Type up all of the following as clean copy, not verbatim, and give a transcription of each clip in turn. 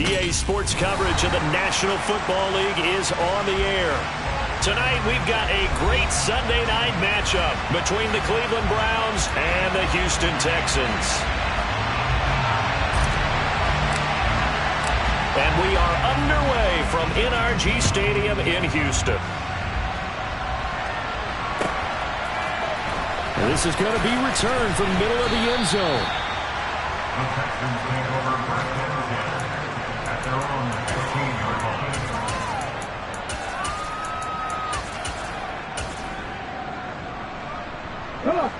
EA Sports coverage of the National Football League is on the air. Tonight, we've got a great Sunday night matchup between the Cleveland Browns and the Houston Texans. And we are underway from NRG Stadium in Houston. This is going to be returned from the middle of the end zone. The Texans take over first and 10 at their own 15-yard line.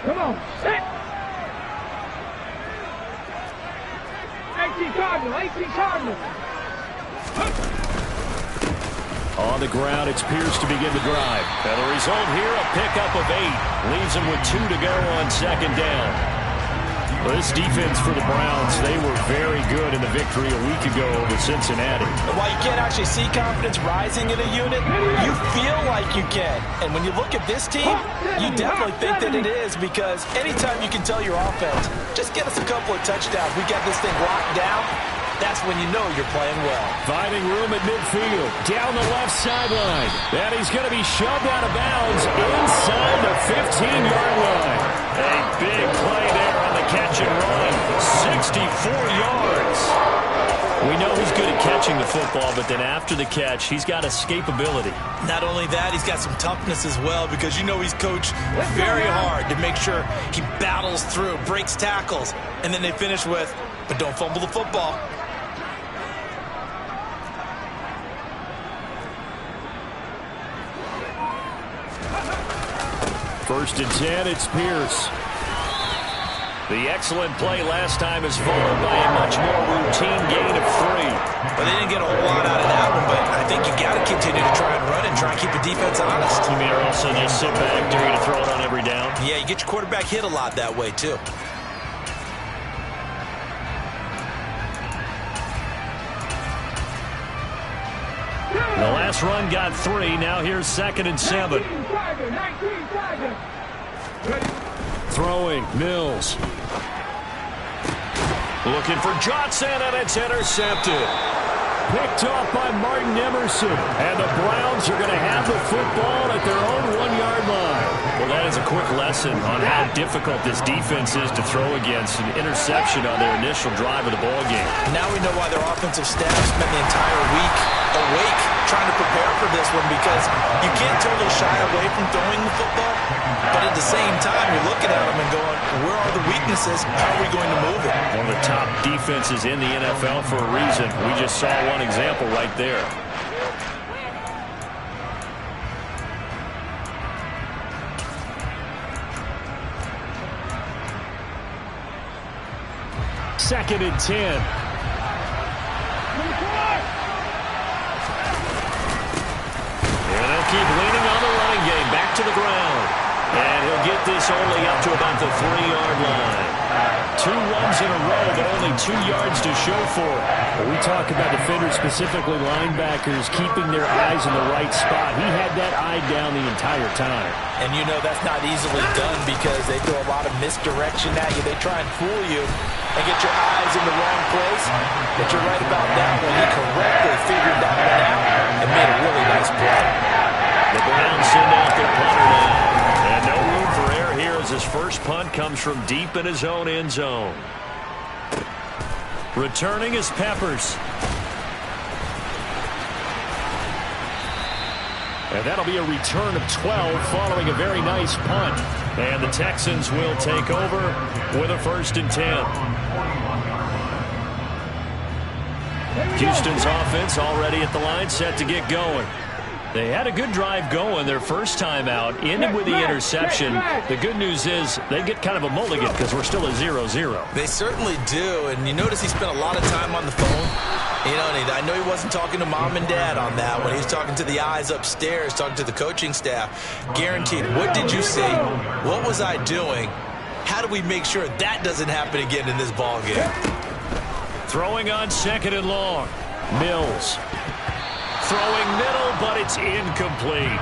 Come on, set! 18 Cardinal. On the ground, it's Pierce to begin the drive. And the result here, a pickup of 8. Leaves them with 2 to go on second down. Well, this defense for the Browns, they were very good in the victory a week ago over Cincinnati. While you can't actually see confidence rising in a unit, you feel like you can. And when you look at this team, you definitely think that it is, because anytime you can tell your offense, just get us a couple of touchdowns, we got this thing locked down, that's when you know you're playing well. Finding room at midfield, down the left sideline. And he's going to be shoved out of bounds inside the 15-yard line. A big play there on the catch and run. 64 yards. We know he's good at catching the football, but then after the catch, he's got escapability. Not only that, he's got some toughness as well, because you know he's coached very hard to make sure he battles through, breaks tackles, and then they finish with, but don't fumble the football. First and 10, it's Pierce. The excellent play last time is followed by a much more routine gain of 3. But they didn't get a whole lot out of that one, but I think you got to continue to try and run and try and keep the defense honest. You mean also just sit back, dare you to throw it on every down? Yeah, you get your quarterback hit a lot that way, too. The last run got 3. Now here's second and 7. Throwing, Mills. Looking for Johnson, and it's intercepted. Picked off by Martin Emerson. And the Browns are going to have the football at their own 1-yard line. Well, that is a quick lesson on how difficult this defense is to throw against. An interception on their initial drive of the ballgame. Now we know why their offensive staff spent the entire week awake trying to prepare for this one, because you can't totally shy away from throwing the football, but at the same time, you're looking at them and going, where are the weaknesses? How are we going to move it? One of the top defenses in the NFL for a reason. We just saw one example right there. Second and 10. Keep leaning on the running game. Back to the ground. And he'll get this only up to about the 3-yard line. 2 runs in a row, but only 2 yards to show for it. Well, we talk about defenders, specifically linebackers, keeping their eyes in the right spot. He had that eye down the entire time. And you know that's not easily done, because they throw a lot of misdirection at you. They try and fool you and get your eyes in the wrong place. But you're right about that one. He correctly figured that one out and made a really nice play. The Browns send out their punter now. And no room for error here as his first punt comes from deep in his own end zone. Returning is Peppers. And that'll be a return of 12 following a very nice punt. And the Texans will take over with a first and 10. Houston's offense already at the line, set to get going. They had a good drive going their first time out, ended with the interception. The good news is they get kind of a mulligan because we're still at 0-0. They certainly do, and you notice he spent a lot of time on the phone. You know, and I know he wasn't talking to mom and dad on that one. He was talking to the eyes upstairs, talking to the coaching staff. Guaranteed. What did you see? What was I doing? How do we make sure that doesn't happen again in this ball game? Throwing on second and long. Mills. Throwing middle, but it's incomplete.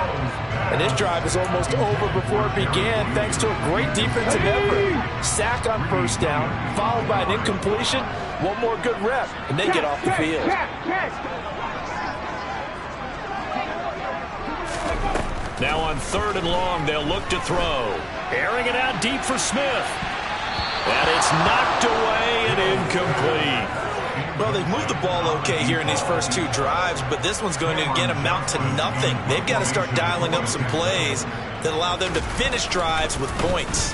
And this drive is almost over before it began, thanks to a great defensive effort. Sack on first down, followed by an incompletion. One more good rep, and they get off the field. Now on 3rd and long, they'll look to throw. Airing it out deep for Smith. And it's knocked away and incomplete. Well, they've moved the ball okay here in these first 2 drives, but this one's going to, again, amount to nothing. They've got to start dialing up some plays that allow them to finish drives with points.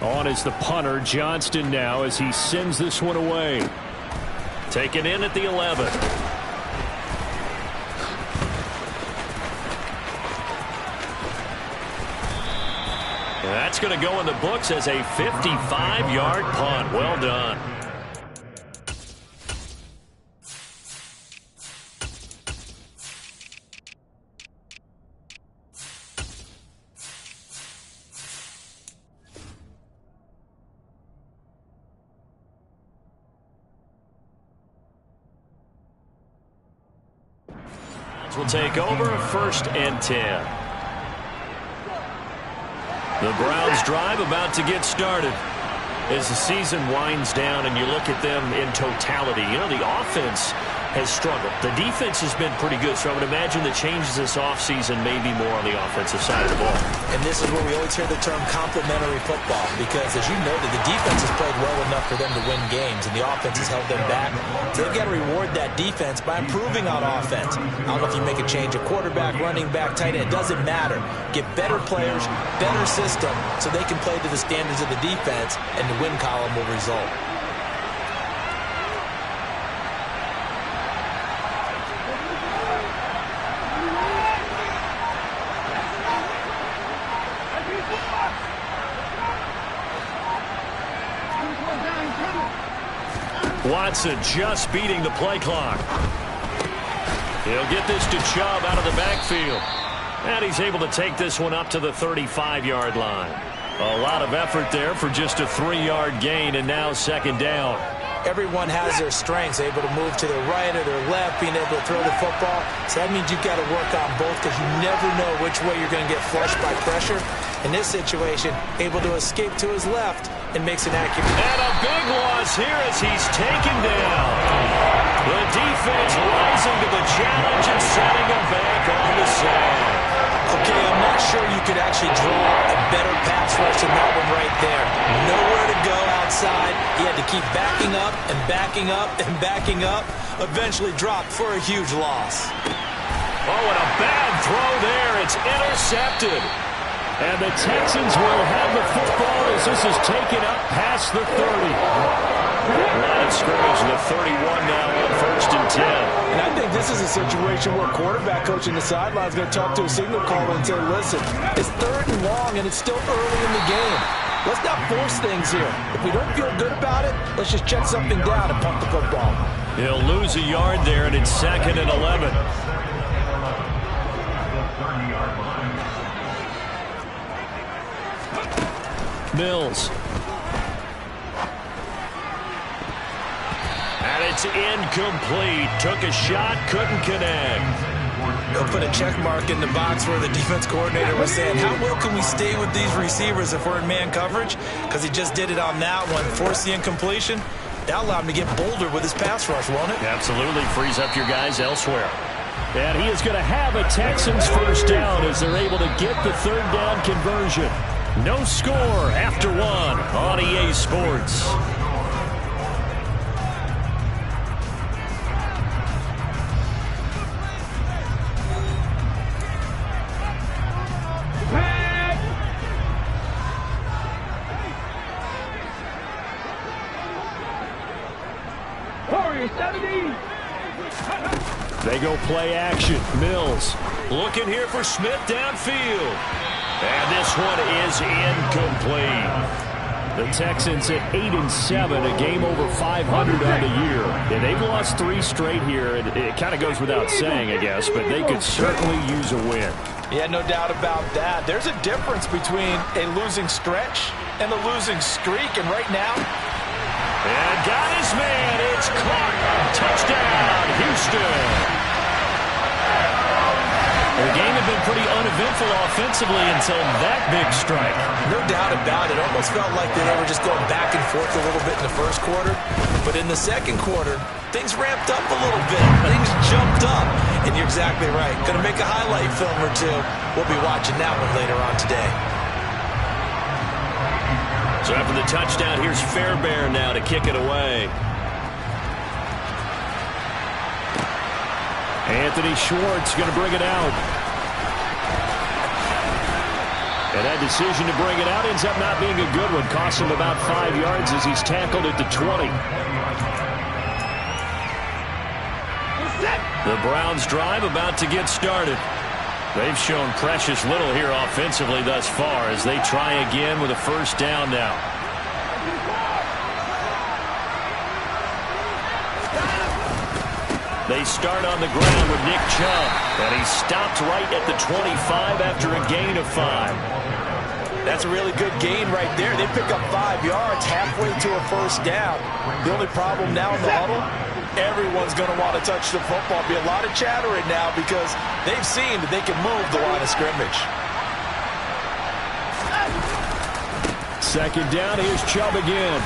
On is the punter, Johnston, now as he sends this one away. Taken in at the 11. That's going to go in the books as a 55-yard punt. Well done. Will take over 1st and 10. The Browns drive about to get started. As the season winds down and you look at them in totality, you know, the offense has struggled. The defense has been pretty good, so I would imagine the changes this offseason may be more on the offensive side of the ball. And this is where we always hear the term complementary football, because as you noted, the defense has played well enough for them to win games, and the offense has held them back. So they've got to reward that defense by improving on offense. I don't know if you make a change at quarterback, running back, tight end, it doesn't matter. Get better players, better system, so they can play to the standards of the defense, and the win column will result. Watson just beating the play clock. He'll get this to Chubb out of the backfield. And he's able to take this one up to the 35-yard line. A lot of effort there for just a 3-yard gain, and now 2nd down. Everyone has their strengths, able to move to their right or their left, being able to throw the football. So that means you've got to work on both, because you never know which way you're going to get flushed by pressure. In this situation, able to escape to his left and makes an accurate. And a big loss here as he's taken down. The defense rising to the challenge and setting him back on the side. Okay, I'm not sure you could actually draw a better pass rush than that one right there. Nowhere to go outside. He had to keep backing up and backing up and backing up. Eventually dropped for a huge loss. Oh, and a bad throw there. It's intercepted. And the Texans will have the football as this is taken up past the 30. Line of scrimmage, the 31 now on 1st and 10. And I think this is a situation where quarterback coach in the sideline is going to talk to a signal caller and say, listen, it's 3rd and long and it's still early in the game. Let's not force things here. If we don't feel good about it, let's just check something down and punt the football. He'll lose a yard there, and it's 2nd and 11. Mills. And it's incomplete. Took a shot, couldn't connect. They'll put a check mark in the box where the defense coordinator was saying, how well can we stay with these receivers if we're in man coverage? Because he just did it on that one. Forced the incompletion. That allowed him to get bolder with his pass rush, won't it? Absolutely. Frees up your guys elsewhere. And he is going to have a Texans 1st down as they're able to get the 3rd down conversion. No score after 1 on EA Sports. They go play action. Mills looking here for Smith downfield. And this one is incomplete. The Texans at 8-7, a game over 500 on the year. And they've lost 3 straight here. It kind of goes without saying, I guess, but they could certainly use a win. Yeah, no doubt about that. There's a difference between a losing stretch and a losing streak, and right now. And got his man. It's caught. Touchdown, Houston. The game had been pretty uneventful offensively until that big strike. No doubt about it. Almost felt like they were just going back and forth a little bit in the first quarter. But in the second quarter, things ramped up a little bit. Things jumped up. And you're exactly right. Going to make a highlight film or two. We'll be watching that one later on today. So after the touchdown, here's Fairbairn now to kick it away. Anthony Schwartz going to bring it out. And that decision to bring it out ends up not being a good one. Costs him about 5 yards as he's tackled at the 20. The Browns drive about to get started. They've shown precious little here offensively thus far as they try again with a first down now. They start on the ground with Nick Chubb, and he stopped right at the 25 after a gain of 5. That's a really good gain right there. They pick up 5 yards halfway to a first down. The only problem now in the huddle, everyone's going to want to touch the football. Be a lot of chattering now because they've seen that they can move the line of scrimmage. Second down, here's Chubb again.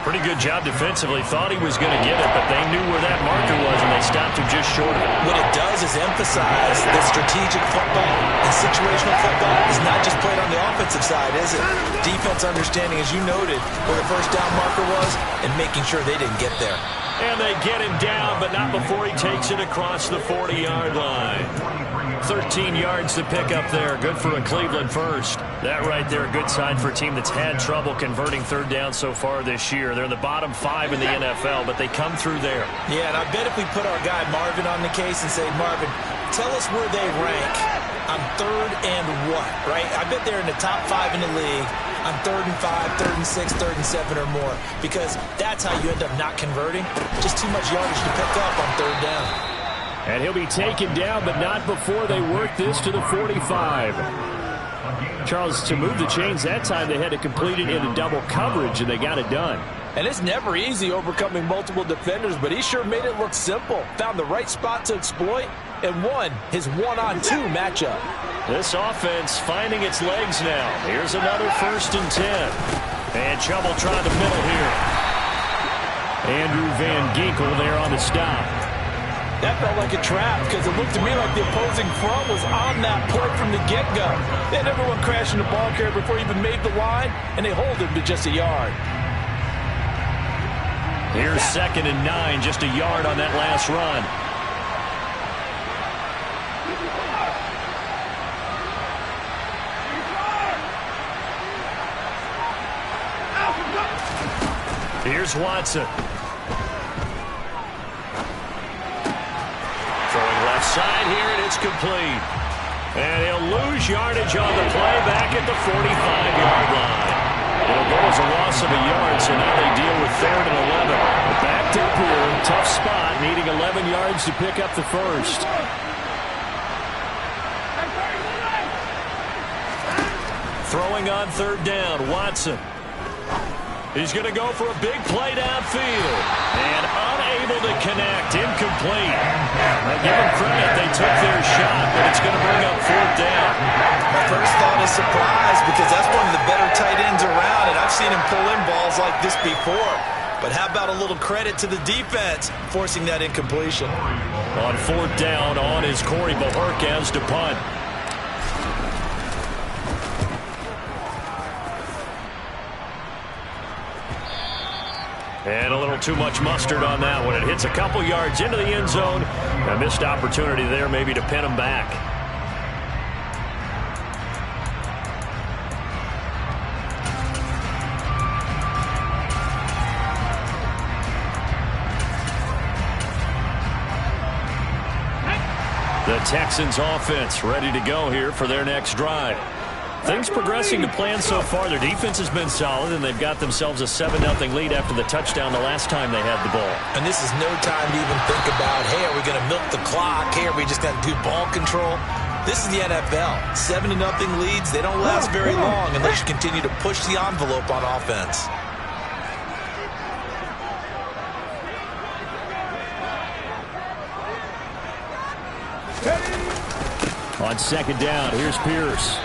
Pretty good job defensively. Thought he was going to get it, but they knew where that marker was, and they stopped him just short of it. What it does is emphasize that strategic football and situational football is not just played on the offensive side, is it? Defense understanding, as you noted, where the first down marker was and making sure they didn't get there. And they get him down, but not before he takes it across the 40-yard line. 13 yards to pick up there. Good for a Cleveland first. That right there, a good sign for a team that's had trouble converting third down so far this year. They're in the bottom 5 in the NFL, but they come through there. Yeah, and I bet if we put our guy Marvin on the case and say, Marvin, tell us where they rank on third and what, right? I bet they're in the top 5 in the league on 3rd and 5, 3rd and 6, 3rd and 7 or more, because that's how you end up not converting. Just too much yardage to pick up on third down. And he'll be taken down, but not before they work this to the 45. Charles, to move the chains that time, they had to complete it into double coverage, and they got it done. And it's never easy overcoming multiple defenders, but he sure made it look simple. Found the right spot to exploit and won his one-on-two matchup. This offense finding its legs now. Here's another 1st and 10. And Chubb will try the middle here. Andrew Van Ginkel there on the stop. That felt like a trap because it looked to me like the opposing front was on that point from the get-go. They had everyone crashing the ball carrier before he even made the line, and they hold him to just a yard. Here's 2nd and 9, just a yard on that last run. Here's Watson. Throwing left side here, and it's complete. And he'll lose yardage on the play back at the 45-yard line. It'll go as a loss of a yard, so now they deal with 3rd and 11. Backed up here, tough spot, needing 11 yards to pick up the first. Throwing on 3rd down, Watson. He's going to go for a big play downfield. And unable to connect. Incomplete. Now give them credit. They took their shot, but it's going to bring up 4th down. My first thought is surprise because that's one of the better tight ends around, and I've seen him pull in balls like this before. But how about a little credit to the defense forcing that incompletion? On 4th down, on is Corey Bojorquez to punt. And a little too much mustard on that one. It hits a couple yards into the end zone. A missed opportunity there maybe to pin him back. The Texans offense ready to go here for their next drive. Things progressing to plan so far. Their defense has been solid, and they've got themselves a 7-0 lead after the touchdown the last time they had the ball. And this is no time to even think about, hey, are we going to milk the clock? Hey, are we just going to do ball control? This is the NFL. 7-0 leads, they don't last very long unless you continue to push the envelope on offense. Steady On second down, here's Pierce.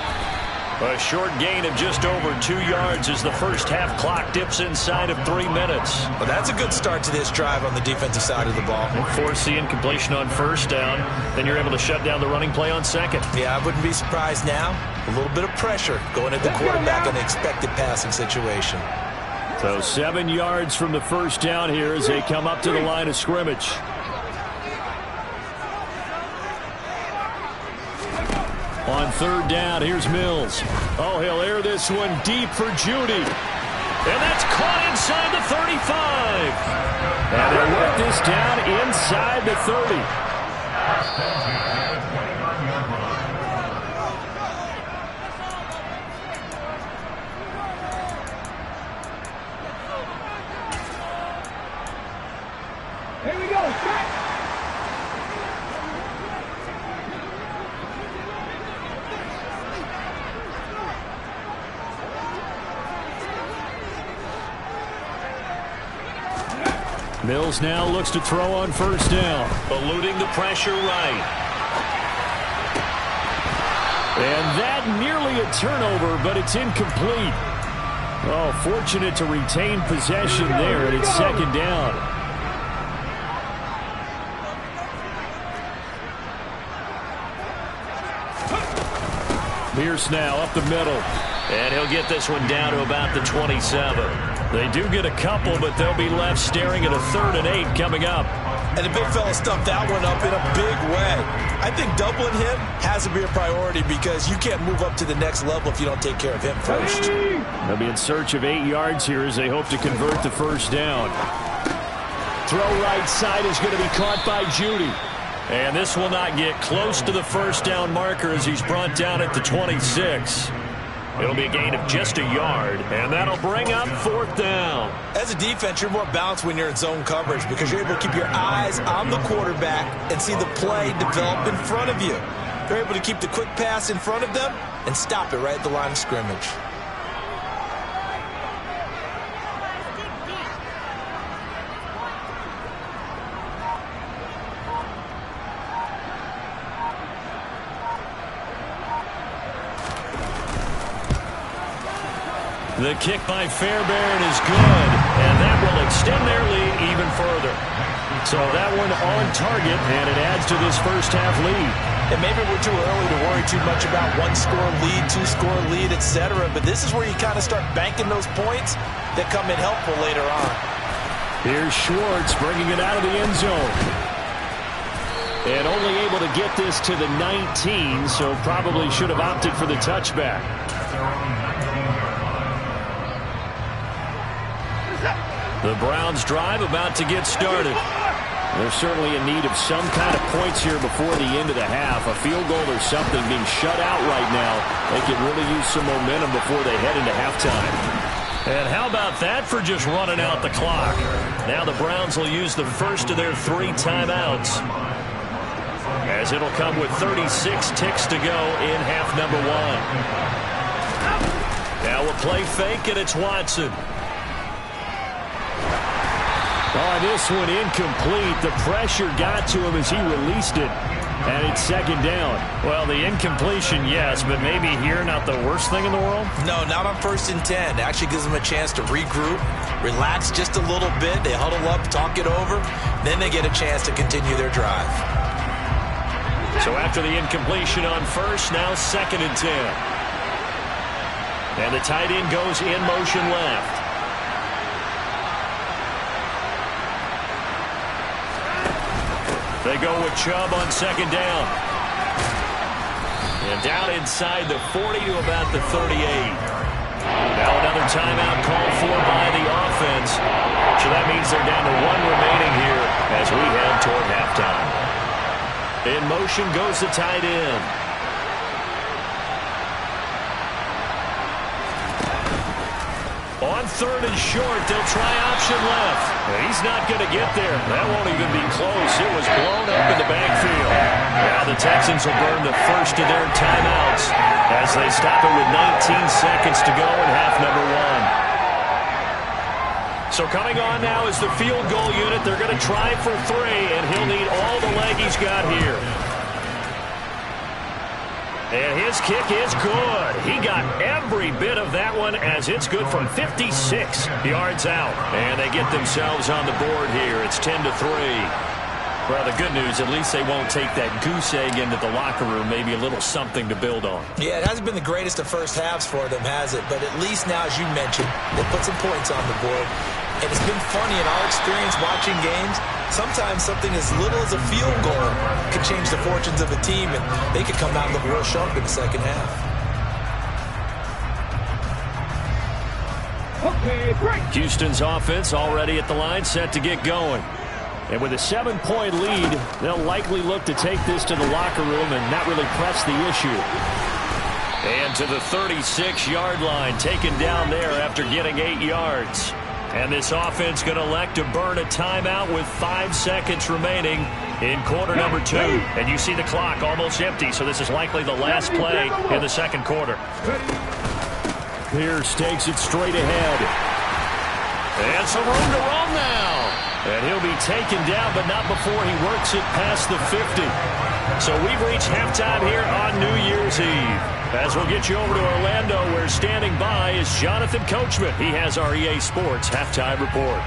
A short gain of just over 2 yards as the first half clock dips inside of 3 minutes. Well, that's a good start to this drive on the defensive side of the ball. Force the incompletion on first down, then you're able to shut down the running play on second. Yeah, I wouldn't be surprised now. A little bit of pressure going at the quarterback in an expected passing situation. So 7 yards from the first down here as they come up to the line of scrimmage. On third down, here's Mills. Oh, he'll air this one deep for Judy. And that's caught inside the 35. And they'll work this down inside the 30. Here we go. Set. Mills now looks to throw on first down. Eluding the pressure right. And that nearly a turnover, but it's incomplete. Oh, fortunate to retain possession there, and it's second down. Pierce now up the middle. And he'll get this one down to about the 27. They do get a couple, but they'll be left staring at a 3rd and 8 coming up. And the big fella stuffed that one up in a big way. I think doubling him has to be a priority because you can't move up to the next level if you don't take care of him first. They'll be in search of 8 yards here as they hope to convert the first down. Throw right side is going to be caught by Judy. And this will not get close to the first down marker as he's brought down at the 26. It'll be a gain of just a yard, and that'll bring up 4th down. As a defense, you're more balanced when you're in zone coverage because you're able to keep your eyes on the quarterback and see the play develop in front of you. You're able to keep the quick pass in front of them and stop it right at the line of scrimmage. The kick by Fairbairn is good, and that will extend their lead even further. So that one on target, and it adds to this first half lead. And maybe we're too early to worry too much about 1-score lead, 2-score lead, etc. But this is where you kind of start banking those points that come in helpful later on. Here's Schwartz bringing it out of the end zone. And only able to get this to the 19, so probably should have opted for the touchback. The Browns drive about to get started. They're certainly in need of some kind of points here before the end of the half. A field goal or something being shut out right now. They could really use some momentum before they head into halftime. And how about that for just running out the clock? Now the Browns will use the first of their 3 timeouts, as it'll come with 36 ticks to go in half number 1. Now we'll play fake, and it's Watson. Oh, this one incomplete. The pressure got to him as he released it, and it's second down. Well, the incompletion, yes, but maybe here not the worst thing in the world? No, not on 1st and 10. It actually gives them a chance to regroup, relax just a little bit. They huddle up, talk it over. Then they get a chance to continue their drive. So after the incompletion on first, now 2nd and 10. And the tight end goes in motion left. They go with Chubb on 2nd down. And down inside the 40 to about the 38. Now another timeout called for by the offense. So that means they're down to 1 remaining here as we head toward halftime. In motion goes the tight end. On 3rd and short, they'll try option left. He's not going to get there. That won't even be close. It was blown up in the backfield. Now the Texans will burn the first of their timeouts as they stop it with 19 seconds to go in half number 1. So coming on now is the field goal unit. They're going to try for 3, and he'll need all the leg he's got here. And his kick is good. He got every bit of that one as it's good from 56 yards out. And they get themselves on the board here. It's 10-3. Well, the good news, at least they won't take that goose egg into the locker room. Maybe a little something to build on. Yeah, it hasn't been the greatest of first halves for them, has it? But at least now, as you mentioned, they put some points on the board. And it's been funny in our experience watching games. Sometimes something as little as a field goal could change the fortunes of a team, and they could come out looking real sharp in the second half. Okay, break. Houston's offense already at the line, set to get going. And with a 7-point lead, they'll likely look to take this to the locker room and not really press the issue. And to the 36-yard line, taken down there after getting 8 yards. And this offense going to elect to burn a timeout with 5 seconds remaining in quarter number 2. And you see the clock almost empty, so this is likely the last play in the second quarter. Pierce takes it straight ahead. And some room to roam now. And he'll be taken down, but not before he works it past the 50. So we've reached halftime here on New Year's Eve. As we'll get you over to Orlando, where standing by is Jonathan Coachman. He has our EA Sports Halftime Report.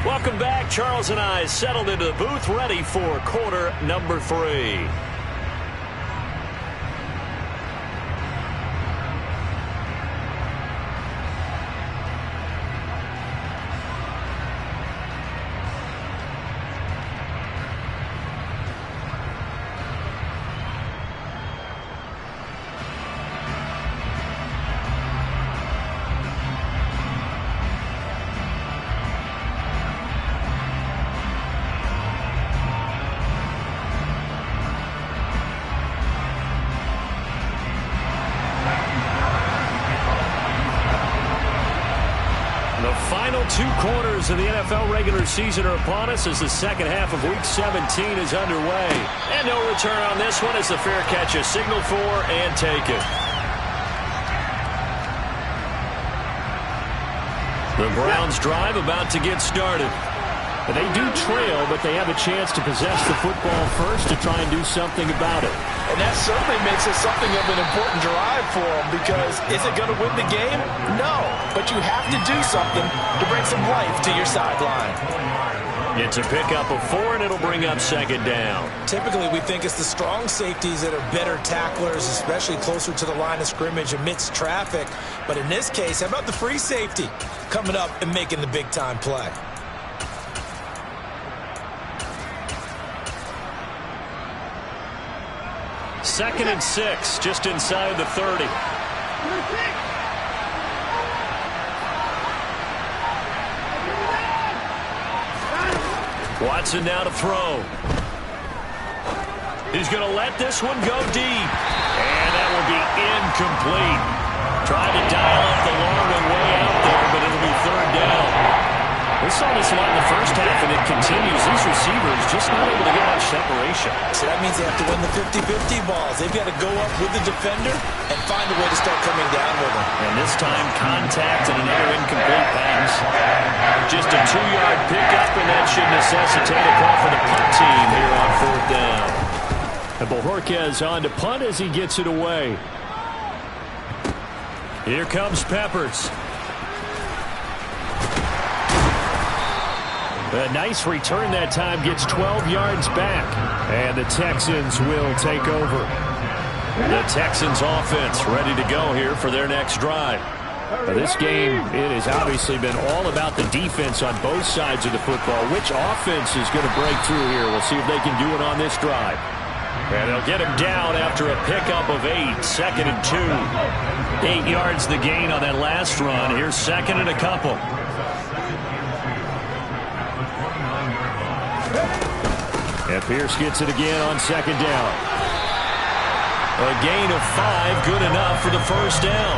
Welcome back. Charles and I settled into the booth, ready for quarter number 3. Final 2 quarters of the NFL regular season are upon us as the second half of Week 17 is underway. And no return on this one as the fair catch is signaled for and taken. The Browns drive about to get started. They do trail, but they have a chance to possess the football first to try and do something about it. And that certainly makes it something of an important drive for them, because is it going to win the game? No, but you have to do something to bring some life to your sideline. It's a pickup of 4, and it'll bring up second down. Typically, we think it's the strong safeties that are better tacklers, especially closer to the line of scrimmage amidst traffic. But in this case, how about the free safety coming up and making the big-time play? Second and 6, just inside the 30. Watson now to throw. He's going to let this one go deep. And that will be incomplete. Trying to dial up the long one way out there, but it'll be third down. We saw this a lot in the first half, and it continues. These receivers just not able to get much separation. So that means they have to win the 50-50 balls. They've got to go up with the defender and find a way to start coming down with them. And this time, contact and another incomplete pass. Just a 2-yard pickup, and that should necessitate a call for the punt team here on fourth down. And Bojorquez on to punt as he gets it away. Here comes Peppers. A nice return that time, gets 12 yards back. And the Texans will take over. The Texans offense ready to go here for their next drive. Now, this game, it has obviously been all about the defense on both sides of the football. Which offense is going to break through here? We'll see if they can do it on this drive. And they'll get him down after a pickup of 8, second and 2. 8 yards the gain on that last run. Here's second and a couple. And Pierce gets it again on second down. A gain of 5, good enough for the first down.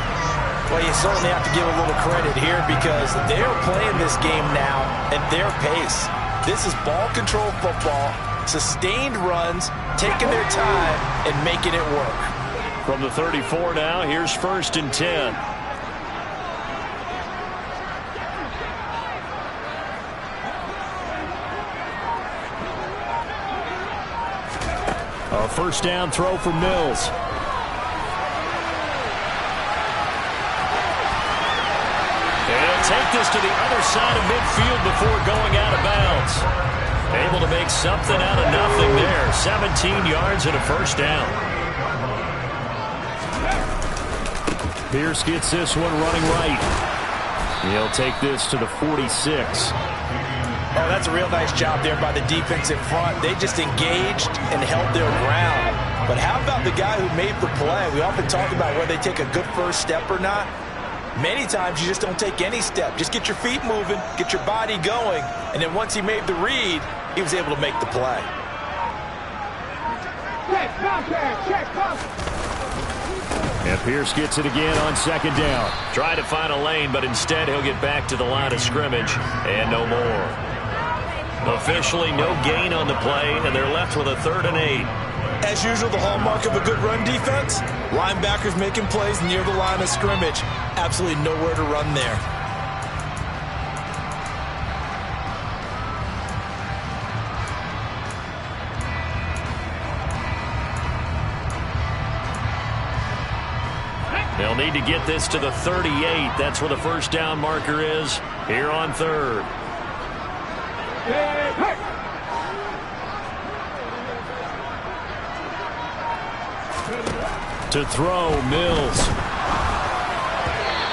Well, you certainly have to give a little credit here because they're playing this game now at their pace. This is ball control football, sustained runs, taking their time and making it work. From the 34 now, here's first and 10. A first down throw for Mills. And he'll take this to the other side of midfield before going out of bounds. Able to make something out of nothing there. 17 yards and a first down. Pierce gets this one running right. He'll take this to the 46. Oh, that's a real nice job there by the defense in front. They just engaged and held their ground. But how about the guy who made the play? We often talk about whether they take a good first step or not. Many times you just don't take any step. Just get your feet moving, get your body going, and then once he made the read, he was able to make the play. Check, contact, check, contact. And Pierce gets it again on second down. Try to find a lane, but instead he'll get back to the line of scrimmage and no more. Officially no gain on the play, and they're left with a 3rd and 8. As usual, the hallmark of a good run defense, linebackers making plays near the line of scrimmage. Absolutely nowhere to run there. They'll need to get this to the 38. That's where the first down marker is here on 3rd. To throw, Mills.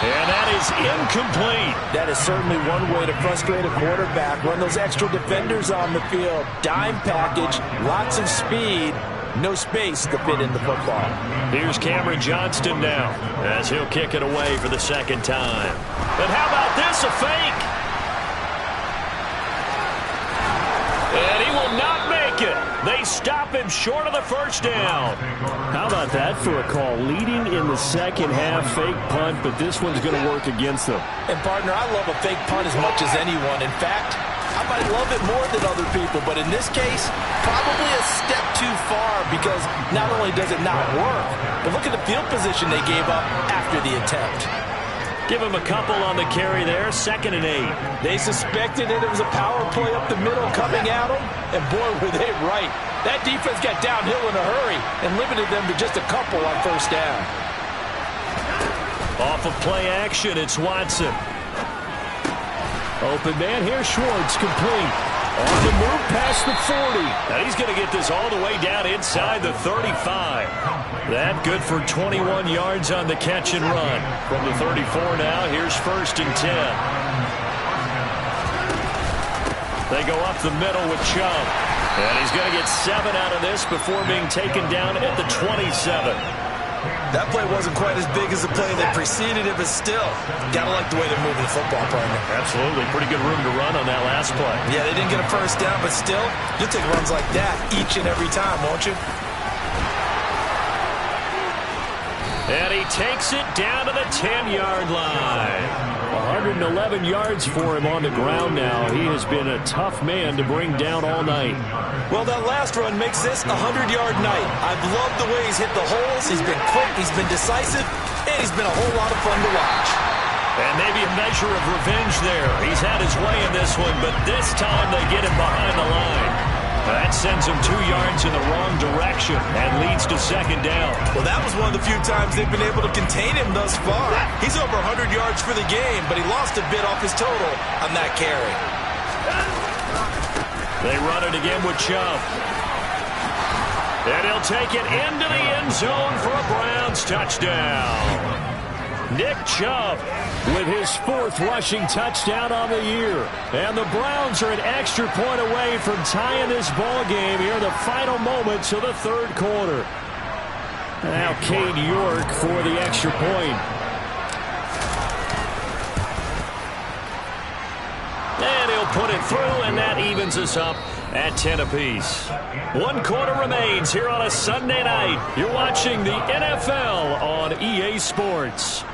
And that is incomplete. That is certainly one way to frustrate a quarterback. Run those extra defenders on the field. Dime package, lots of speed, no space to fit in the football. Here's Cameron Johnston now as he'll kick it away for the 2nd time. And how about this, a fake? And he will not make it. They stop him short of the first down. How about that for a call? Leading in the second half, fake punt, but this one's going to work against them. And, partner, I love a fake punt as much as anyone. In fact, I might love it more than other people, but in this case, probably a step too far because not only does it not work, but look at the field position they gave up after the attempt. Give him a couple on the carry there, 2nd and 8. They suspected that it was a power play up the middle coming at them, and boy, were they right. That defense got downhill in a hurry and limited them to just a couple on first down. Off of play action, it's Watson. Open man here, Schwartz, complete. On the move past the 40. Now he's going to get this all the way down inside the 35. That good for 21 yards on the catch and run. From the 34 now, here's 1st and 10. They go up the middle with Chubb. And he's going to get 7 out of this before being taken down at the 27. That play wasn't quite as big as the play that preceded it, but still, gotta like the way they're moving the football, partner. Absolutely. Pretty good room to run on that last play. Yeah, they didn't get a first down, but still, you'll take runs like that each and every time, won't you? And he takes it down to the 10-yard line. 111 yards for him on the ground now. He has been a tough man to bring down all night. Well, that last run makes this a 100-yard night. I've loved the way he's hit the holes. He's been quick, he's been decisive, and he's been a whole lot of fun to watch. And maybe a measure of revenge there. He's had his way in this one, but this time they get him behind the line. That sends him 2 yards in the wrong direction and leads to 2nd down. Well, that was one of the few times they've been able to contain him thus far. He's over 100 yards for the game, but he lost a bit off his total on that carry. They run it again with Chubb. And he'll take it into the end zone for a Browns touchdown. Nick Chubb with his 4th rushing touchdown on the year. And the Browns are an extra point away from tying this ball game here in the final moments of the 3rd quarter. Now Cade York for the extra point. And he'll put it through, and that evens us up at 10 apiece. 1 quarter remains here on a Sunday night. You're watching the NFL on EA Sports.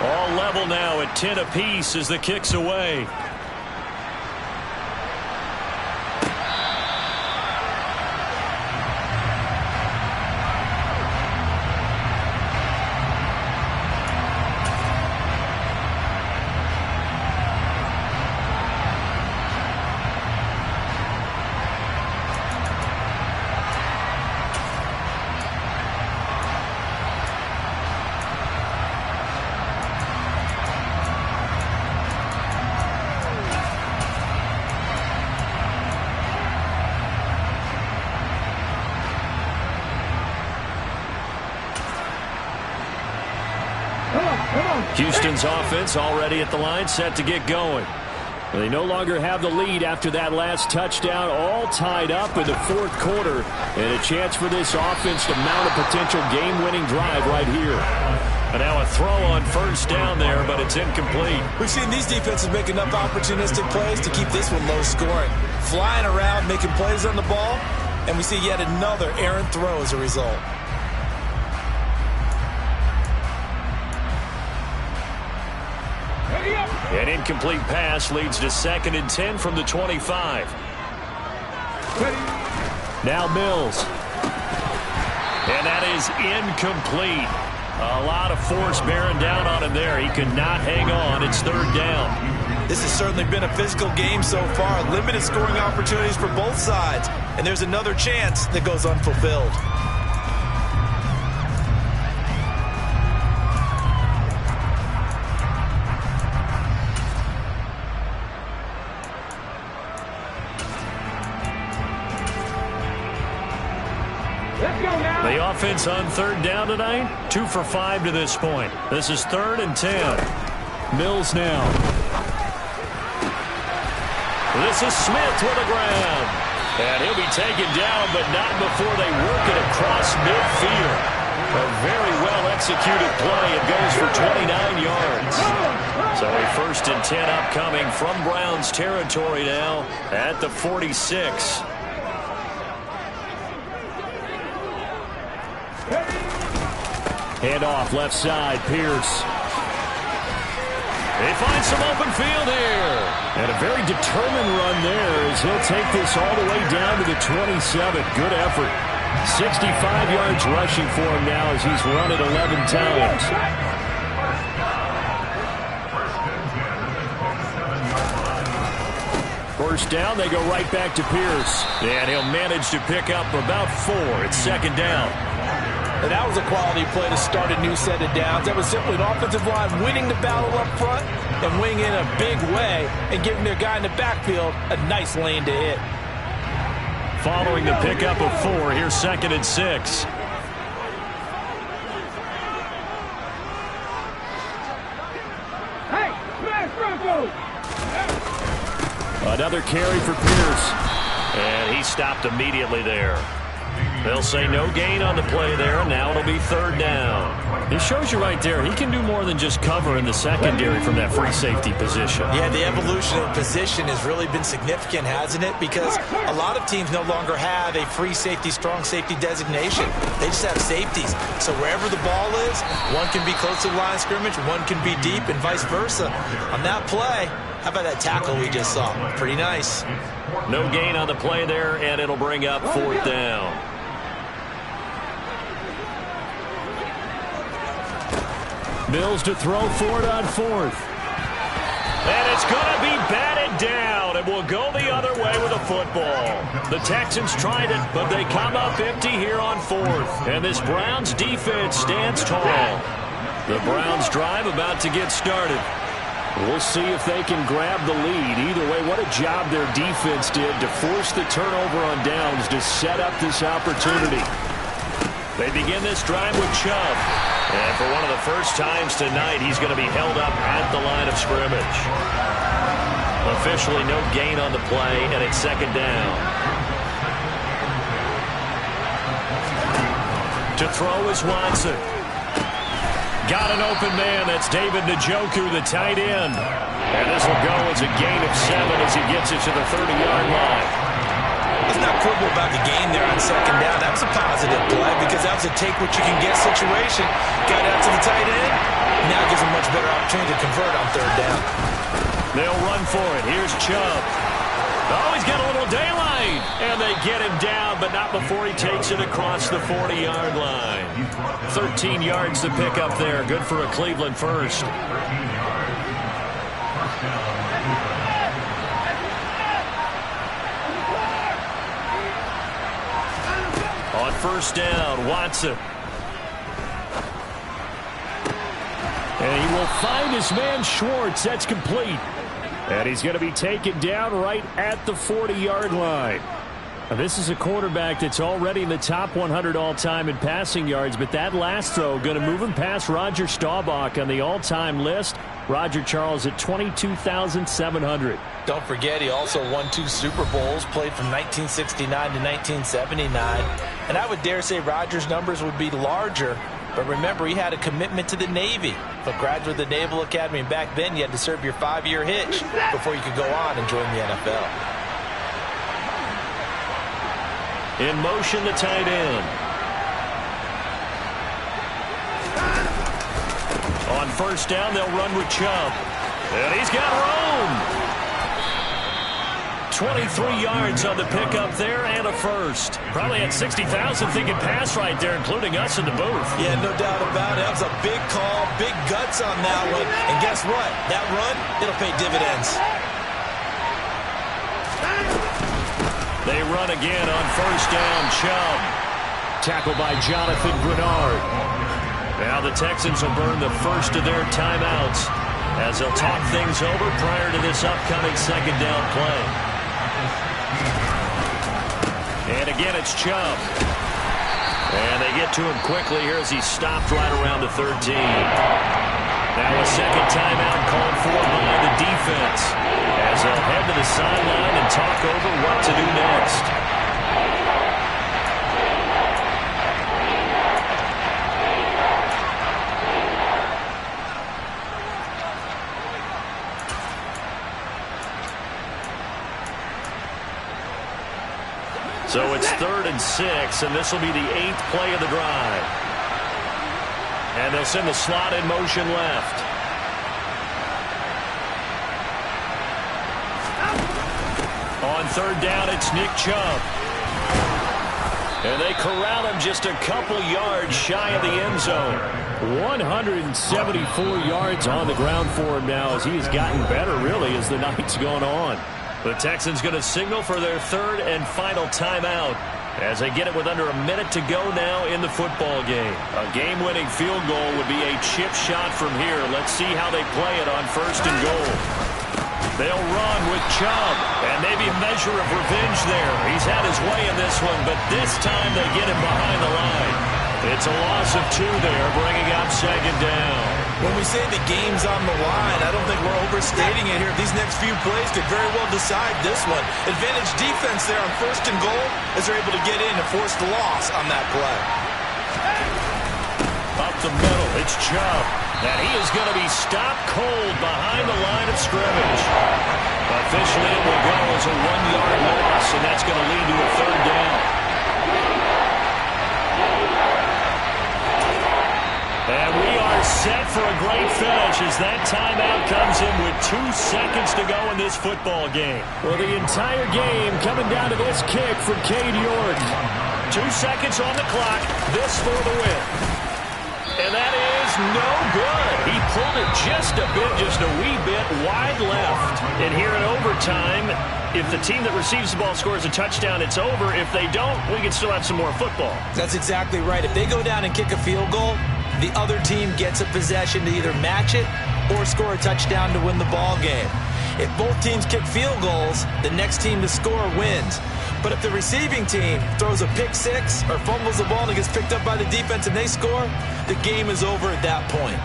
All level now at 10 apiece as the kick's away. Houston's offense already at the line, set to get going. They no longer have the lead after that last touchdown, all tied up in the fourth quarter, and a chance for this offense to mount a potential game-winning drive right here. And now a throw on first down there, but it's incomplete. We've seen these defenses make enough opportunistic plays to keep this one low scoring. Flying around, making plays on the ball, and we see yet another errant throw as a result. An incomplete pass leads to 2nd and 10 from the 25. Now Mills. And that is incomplete. A lot of force bearing down on him there. He could not hang on. It's 3rd down. This has certainly been a physical game so far. Limited scoring opportunities for both sides. And there's another chance that goes unfulfilled. The offense on 3rd down tonight, 2 for 5 to this point. This is 3rd and 10. Mills now. This is Smith with the ground. And he'll be taken down, but not before they work it across midfield. A very well-executed play. It goes for 29 yards. So a 1st and 10 upcoming from Browns territory now at the 46. Hand off left side, Pierce. They find some open field here. And a very determined run there as he'll take this all the way down to the 27. Good effort. 65 yards rushing for him now as he's run it 11 times. First down, they go right back to Pierce. And he'll manage to pick up about 4. It's 2nd down. And that was a quality play to start a new set of downs. That was simply an offensive line winning the battle up front and winning in a big way and giving their guy in the backfield a nice lane to hit. Following the pickup of 4, here's 2nd and 6. Hey, smash Bronco! Another carry for Pierce. And he stopped immediately there. They'll say no gain on the play there, and now it'll be 3rd down. It shows you right there, he can do more than just cover in the secondary from that free safety position. Yeah, the evolution of position has really been significant, hasn't it? Because a lot of teams no longer have a free safety, strong safety designation. They just have safeties. So wherever the ball is, one can be close to the line of scrimmage, one can be deep, and vice versa. On that play, how about that tackle we just saw? Pretty nice. No gain on the play there, and it'll bring up 4th down. Mills to throw for it on 4th. And it's going to be batted down, and will go the other way with a football. The Texans tried it, but they come up empty here on 4th. And this Browns defense stands tall. The Browns drive about to get started. We'll see if they can grab the lead. Either way, what a job their defense did to force the turnover on downs to set up this opportunity. They begin this drive with Chubb. And for one of the first times tonight, he's going to be held up at the line of scrimmage. Officially no gain on the play, and it's 2nd down. To throw is Watson. Got an open man. That's David Njoku, the tight end. And this will go as a gain of 7 as he gets it to the 30-yard line. Let's not quibble about the gain there on 2nd down. That was a positive play because that was a take-what-you-can-get situation. Got out to the tight end. Now gives him much better opportunity to convert on 3rd down. They'll run for it. Here's Chubb. Oh, he's got a little daylight. And they get him down, but not before he takes it across the 40-yard line. 13 yards to pick up there. Good for a Cleveland first. On 1st down, Watson. And he will find his man Schwartz. That's complete. And he's going to be taken down right at the 40-yard line. This is a quarterback that's already in the top 100 all-time in passing yards, but that last throw going to move him past Roger Staubach on the all-time list. Roger Charles at 22,700. Don't forget, he also won 2 Super Bowls, played from 1969 to 1979. And I would dare say Roger's numbers would be larger, but remember, he had a commitment to the Navy. A graduate of the Naval Academy, and back then you had to serve your 5-year hitch before you could go on and join the NFL. In motion, the tight end. On first down, they'll run with Chubb. And he's got room. 23 yards on the pickup there and a first. Probably had 60,000 thinking pass right there, including us in the booth. Yeah, no doubt about it. That was a big call, big guts on that one. And guess what? That run, it'll pay dividends. They run again on first down. Chubb. Tackled by Jonathan Grenard. Now the Texans will burn the first of their timeouts as they'll talk things over prior to this upcoming second down play. And again, it's Chubb. And they get to him quickly here as he stopped right around the 13. Now a second timeout called for by the defense as they'll head to the sideline and talk over what to do next. So it's 3rd and 6, and this will be the 8th play of the drive. And they'll send the slot in motion left. On third down, it's Nick Chubb. And they corral him just a couple yards shy of the end zone. 174 yards on the ground for him now as he has gotten better, really, as the night's gone on. The Texans going to signal for their 3rd and final timeout as they get it with under a minute to go now in the football game. A game-winning field goal would be a chip shot from here. Let's see how they play it on 1st and goal. They'll run with Chubb, and maybe a measure of revenge there. He's had his way in this one, but this time they get him behind the line. It's a loss of 2 there, bringing up second down. When we say the game's on the line, I don't think we're overstating it here. These next few plays could very well decide this one. Advantage defense there on 1st and goal as they're able to get in and force the loss on that play. Up the middle, it's Chubb. And he is going to be stopped cold behind the line of scrimmage. Officially, it will go as a 1-yard loss, and that's going to lead to a 3rd down. And we are set for a great finish as that timeout comes in with 2 seconds to go in this football game. Well, the entire game coming down to this kick from Cade York. 2 seconds on the clock. This for the win. And that is no good. He pulled it just a bit, just a wee bit wide left. And here in overtime, if the team that receives the ball scores a touchdown, it's over. If they don't, we can still have some more football. That's exactly right. If they go down and kick a field goal, the other team gets a possession to either match it or score a touchdown to win the ball game. If both teams kick field goals, the next team to score wins. But if the receiving team throws a pick six or fumbles the ball and it gets picked up by the defense and they score, the game is over at that point.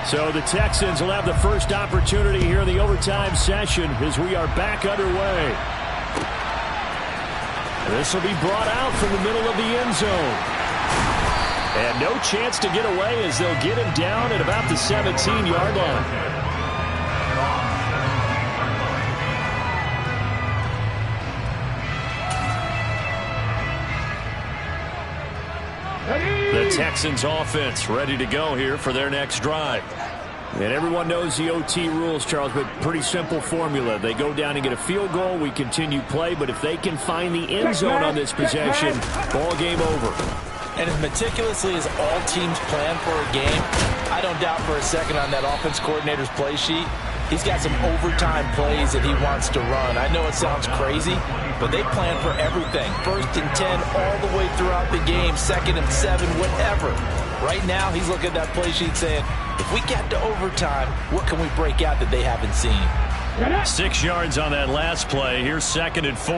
So the Texans will have the first opportunity here in the overtime session as we are back underway. This will be brought out from the middle of the end zone. And no chance to get away as they'll get him down at about the 17-yard line. Texans offense ready to go here for their next drive. And everyone knows the OT rules, Charles, but pretty simple formula. They go down and get a field goal, we continue play, but if they can find the end zone on this possession, ball game over. And as meticulously as all teams plan for a game, I don't doubt for a second on that offense coordinator's play sheet, he's got some overtime plays that he wants to run. I know it sounds crazy, but they plan for everything. 1st and 10 all the way throughout the game, 2nd and 7, whatever. Right now, he's looking at that play sheet saying, if we get to overtime, what can we break out that they haven't seen? 6 yards on that last play. Here's 2nd and 4.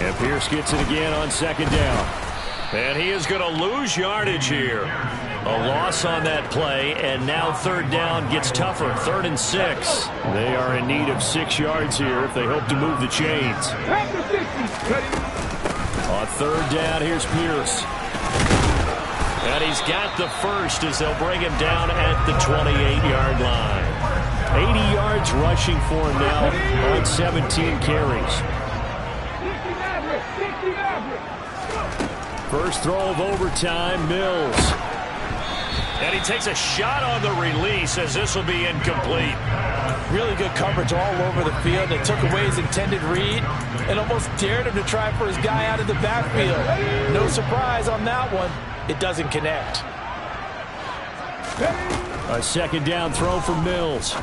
And Pierce gets it again on 2nd down. And he is going to lose yardage here. A loss on that play, and now 3rd down gets tougher. 3rd and 6. They are in need of 6 yards here if they hope to move the chains. On 3rd down, here's Pierce. And he's got the first as they'll bring him down at the 28-yard line. 80 yards rushing for him now on 17 carries. First throw of overtime, Mills. And he takes a shot on the release as this will be incomplete. Really good coverage all over the field. They took away his intended read and almost dared him to try for his guy out of the backfield. No surprise on that one. It doesn't connect. A 2nd down throw for Mills.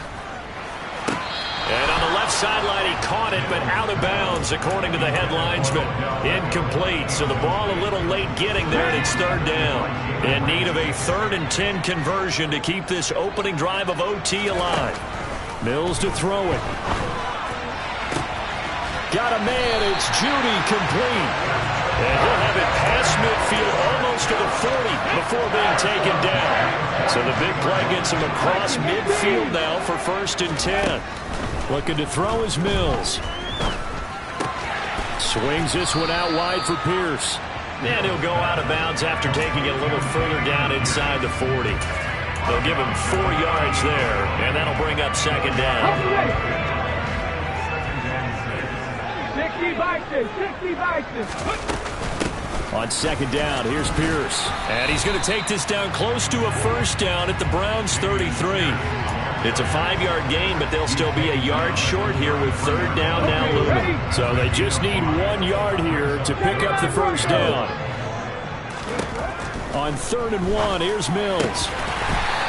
And on the left sideline, he caught it, but out of bounds, according to the head linesman. Incomplete, so the ball a little late getting there, and it's 3rd down. In need of a 3rd and 10 conversion to keep this opening drive of OT alive. Mills to throw it. Got a man, it's Judy, complete. And he'll have it past midfield, almost to the 40 before being taken down. So the big play gets him across midfield now for 1st and 10. Looking to throw is Mills. Swings this one out wide for Pierce. And he'll go out of bounds after taking it a little further down inside the 40. They'll give him 4 yards there, and that'll bring up 2nd down. 60 Vikings. On 2nd down, here's Pierce. And he's going to take this down close to a 1st down at the Browns' 33. It's a 5-yard gain, but they'll still be a yard short here with 3rd down now looming. So they just need 1 yard here to pick up the 1st down. On 3rd and 1, here's Mills.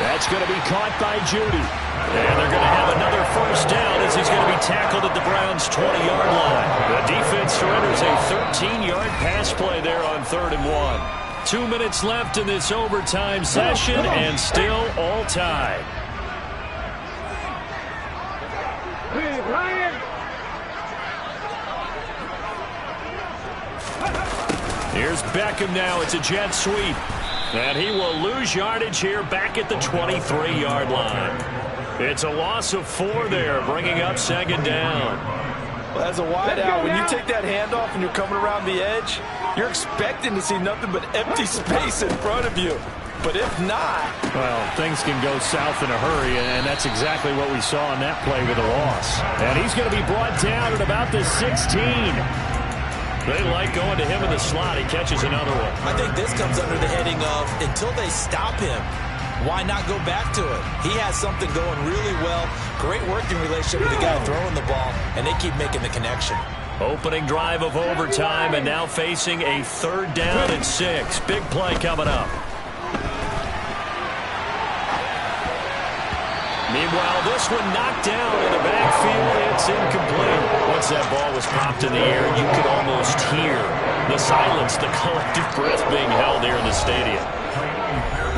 That's going to be caught by Judy. And they're going to have another 1st down as he's going to be tackled at the Browns' 20-yard line. The defense surrenders a 13-yard pass play there on 3rd and 1. 2 minutes left in this overtime session, and still all tied. Here's Beckham now. It's a jet sweep. And he will lose yardage here back at the 23-yard line. It's a loss of 4 there, bringing up 2nd down. Well, as a wideout, when you take that handoff and you're coming around the edge, you're expecting to see nothing but empty space in front of you. But if not... Well, things can go south in a hurry, and that's exactly what we saw in that play with a loss. And he's going to be brought down at about the 16. They like going to him in the slot. He catches another one. I think this comes under the heading of, until they stop him, why not go back to it? He has something going really well. Great working relationship with the guy throwing the ball, and they keep making the connection. Opening drive of overtime, and now facing a 3rd down and 6. Big play coming up. Meanwhile, this one knocked down in the backfield. It's incomplete. Once that ball was popped in the air, you could almost hear the silence, the collective breath being held here in the stadium.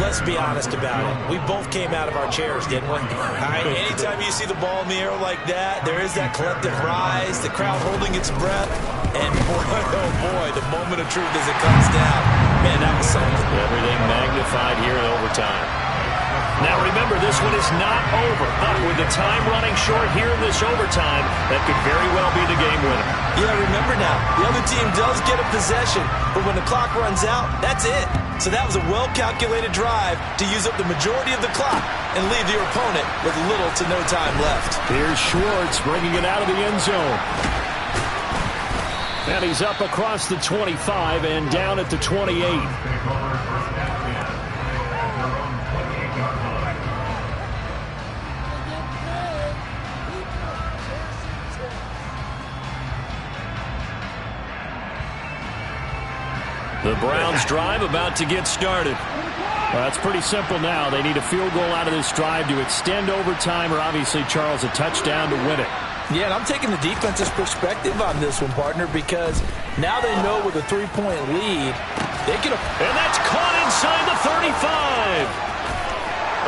Let's be honest about it. We both came out of our chairs, didn't we? Anytime you see the ball in the air like that, there is that collective rise, the crowd holding its breath, and boy, oh boy, the moment of truth as it comes down. Man, that was something. Everything magnified here in overtime. Now remember, this one is not over, but with the time running short here in this overtime, that could very well be the game winner. Yeah, remember now, the other team does get a possession, but when the clock runs out, that's it. So that was a well-calculated drive to use up the majority of the clock and leave your opponent with little to no time left. Here's Schwartz bringing it out of the end zone. And he's up across the 25 and down at the 28. Take over first down again at their own 28-yard line. The Browns drive about to get started. Well, it's pretty simple now. They need a field goal out of this drive to extend overtime or obviously, Charles, a touchdown to win it. Yeah, and I'm taking the defense's perspective on this one, partner, because now they know with a 3-point lead, they can... And that's caught inside the 35.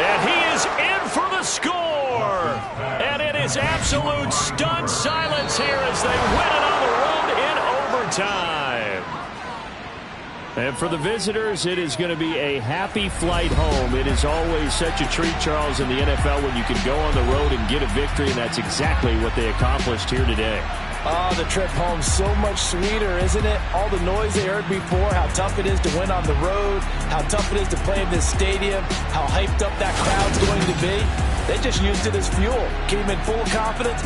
And he is in for the score. And it is absolute stunned silence here as they win it on the road in overtime. And for the visitors, it is going to be a happy flight home. It is always such a treat, Charles, in the NFL when you can go on the road and get a victory, and that's exactly what they accomplished here today. Oh, the trip home so much sweeter, isn't it? All the noise they heard before, how tough it is to win on the road, how tough it is to play in this stadium, how hyped up that crowd's going to be. They just used it as fuel. Came in full of confidence.